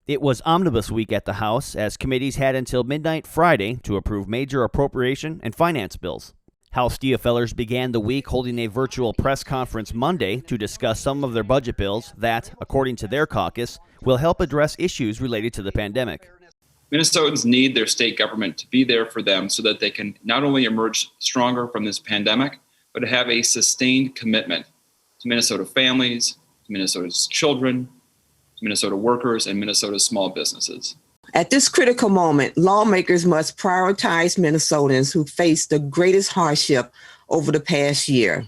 It was Omnibus Week at the House, as committees had until midnight Friday to approve major appropriation and finance bills. House DFLers began the week holding a virtual press conference Monday to discuss some of their budget bills that, according to their caucus, will help address issues related to the pandemic. Minnesotans need their state government to be there for them so that they can not only emerge stronger from this pandemic, but have a sustained commitment to Minnesota families, to Minnesota's children, to Minnesota workers, and Minnesota's small businesses. At this critical moment, lawmakers must prioritize Minnesotans who face the greatest hardship over the past year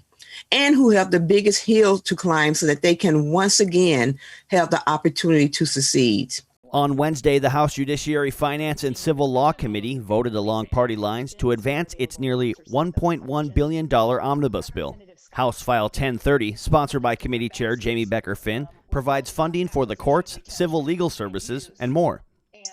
and who have the biggest hill to climb so that they can once again have the opportunity to succeed. On Wednesday, the House Judiciary, Finance, and Civil Law Committee voted along party lines to advance its nearly $1.1 billion omnibus bill. House File 1030, sponsored by Committee Chair Jamie Becker-Finn, provides funding for the courts, civil legal services, and more.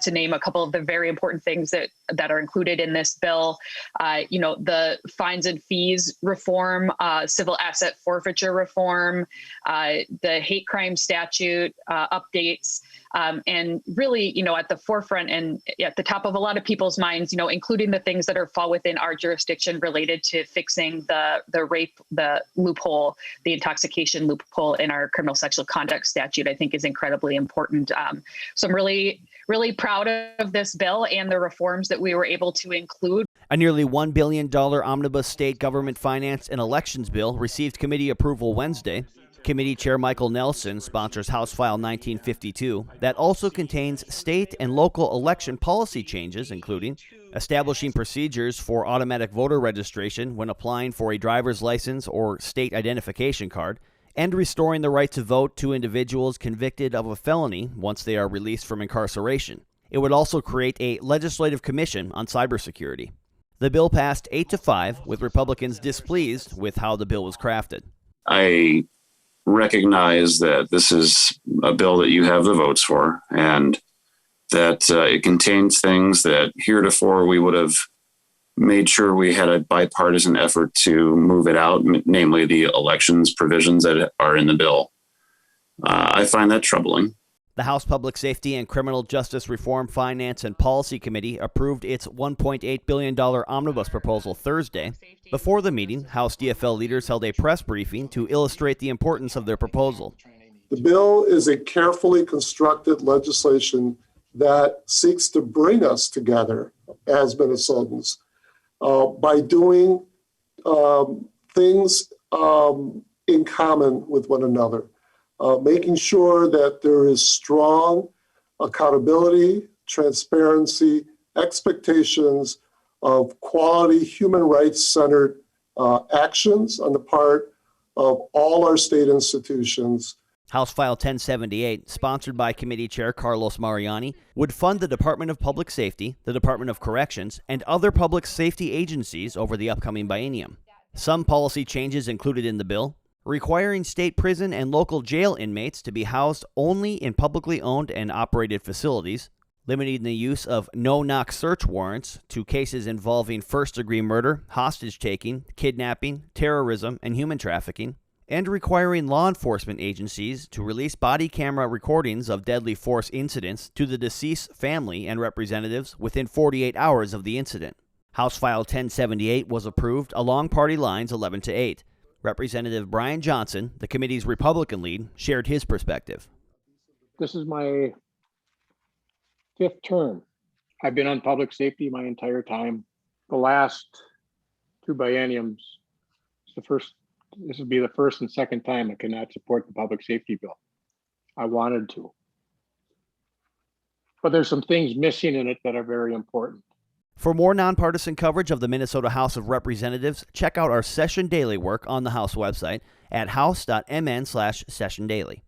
To name a couple of the very important things that are included in this bill, the fines and fees reform, civil asset forfeiture reform, the hate crime statute updates, and really, at the forefront and at the top of a lot of people's minds, including the things that fall within our jurisdiction related to fixing the rape, the loophole, the intoxication loophole in our criminal sexual conduct statute, I think is incredibly important. So I'm really proud of this bill and the reforms that we were able to include. A nearly $1 billion omnibus state government finance and elections bill received committee approval Wednesday. Committee Chair Michael Nelson sponsors House File 1952 that also contains state and local election policy changes, including establishing procedures for automatic voter registration when applying for a driver's license or state identification card, and restoring the right to vote to individuals convicted of a felony once they are released from incarceration. It would also create a legislative commission on cybersecurity. The bill passed 8-5, with Republicans displeased with how the bill was crafted. I recognize that this is a bill that you have the votes for, and that it contains things that heretofore we would have made sure we had a bipartisan effort to move it out, namely the elections provisions that are in the bill. I find that troubling. The House Public Safety and Criminal Justice Reform Finance and Policy Committee approved its $1.8 billion omnibus proposal Thursday. Before the meeting, House DFL leaders held a press briefing to illustrate the importance of their proposal. The bill is a carefully constructed legislation that seeks to bring us together as Minnesotans by doing things in common with one another. Making sure that there is strong accountability, transparency, expectations of quality, human rights-centered actions on the part of all our state institutions. House File 1078, sponsored by Committee Chair Carlos Mariani, would fund the Department of Public Safety, the Department of Corrections, and other public safety agencies over the upcoming biennium. Some policy changes included in the bill: requiring state prison and local jail inmates to be housed only in publicly owned and operated facilities, limiting the use of no-knock search warrants to cases involving first-degree murder, hostage-taking, kidnapping, terrorism, and human trafficking, and requiring law enforcement agencies to release body camera recordings of deadly force incidents to the deceased's family and representatives within 48 hours of the incident. House File 1078 was approved along party lines 11-8. Representative Brian Johnson, the committee's Republican lead, shared his perspective. This is my 5th term. I've been on public safety my entire time. The last 2 bienniums, this will be the first and second time I cannot support the public safety bill. I wanted to. But there's some things missing in it that are very important. For more nonpartisan coverage of the Minnesota House of Representatives, check out our Session Daily work on the House website at house.mn/sessiondaily.